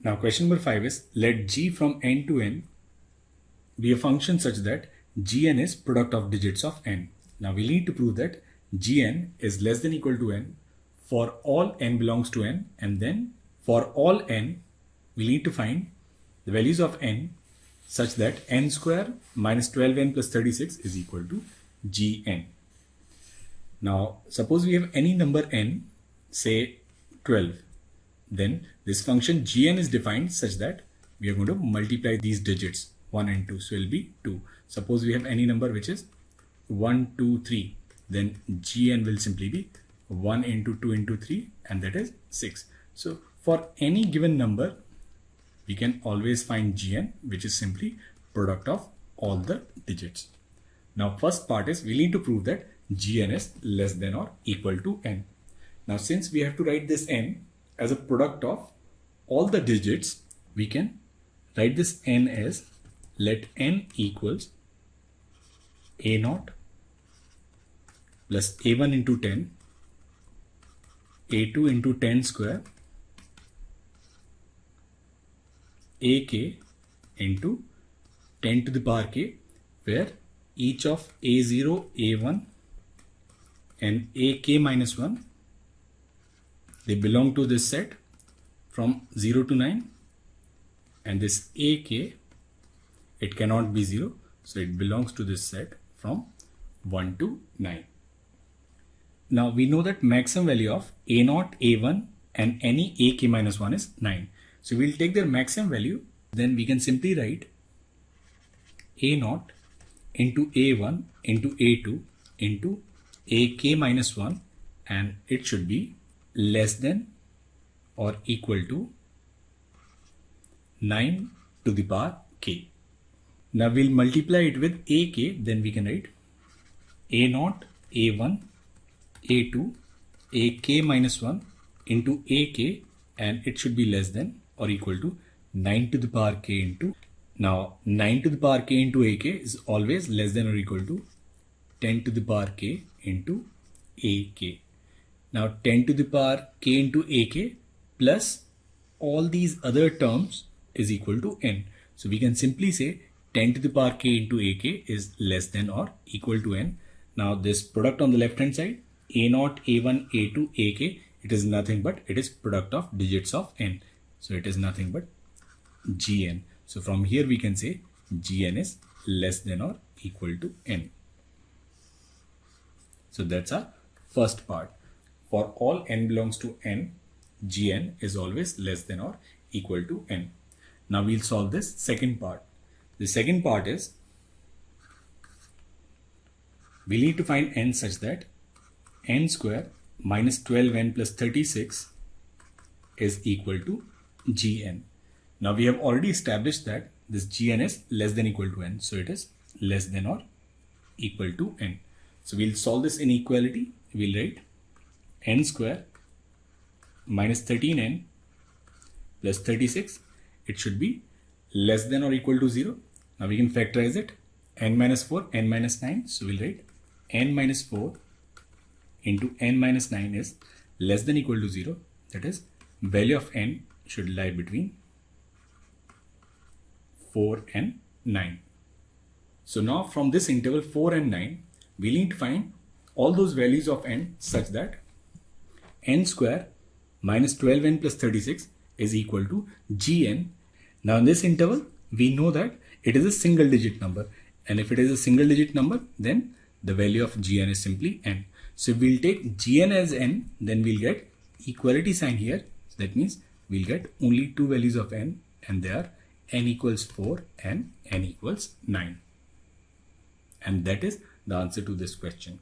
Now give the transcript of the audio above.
Now question number 5 is, let g from n to n be a function such that gn is product of digits of n. Now we need to prove that gn is less than or equal to n for all n belongs to n, and then for all n we need to find the values of n such that n square minus 12n plus 36 is equal to gn. Now suppose we have any number n, say 12, then this function gn is defined such that we are going to multiply these digits 1 and 2, so it will be 2. Suppose we have any number which is 1, 2, 3, then gn will simply be 1 into 2 into 3, and that is 6. So for any given number we can always find gn, which is simply product of all the digits. Now first part is, we need to prove that gn is less than or equal to n. Now since we have to write this n as a product of all the digits, we can write this n as, let n equals a0 plus a1 into 10, a2 into 10 square, ak into 10 to the power k, where each of a0, a1 and ak minus 1, they belong to this set from 0 to 9, and this ak, it cannot be 0, so it belongs to this set from 1 to 9. Now we know that maximum value of a0, a1 and any ak minus 1 is 9. So we'll take their maximum value, then we can simply write a0 into a1 into a2 into ak minus 1, and it should be less than or equal to 9 to the power k. Now we'll multiply it with ak, then we can write a0, a1, a2, ak minus 1 into ak, and it should be less than or equal to 9 to the power k into, now 9 to the power k into ak is always less than or equal to 10 to the power k into ak. Now 10 to the power k into ak plus all these other terms is equal to n. So we can simply say 10 to the power k into ak is less than or equal to n. Now this product on the left hand side, a0, a1, a2, ak, it is nothing but it is product of digits of n. So it is nothing but gn. So from here we can say gn is less than or equal to n. So that's our first part. For all n belongs to n, gn is always less than or equal to n. Now we'll solve this second part. The second part is, we need to find n such that n square minus 12n plus 36 is equal to gn. Now we have already established that this gn is less than or equal to n, so it is less than or equal to n. So we'll solve this inequality. We'll write n square minus 13n plus 36, it should be less than or equal to 0. Now we can factorize it, n minus 4, n minus 9, so we'll write n minus 4 into n minus 9 is less than or equal to 0, that is value of n should lie between 4 and 9. So now from this interval 4 and 9, we need to find all those values of n such that n square minus 12n plus 36 is equal to gn. Now in this interval, we know that it is a single digit number, and if it is a single digit number, then the value of gn is simply n. So if we'll take gn as n, then we'll get equality sign here. So that means we'll get only two values of n, and they are n equals 4 and n equals 9. And that is the answer to this question.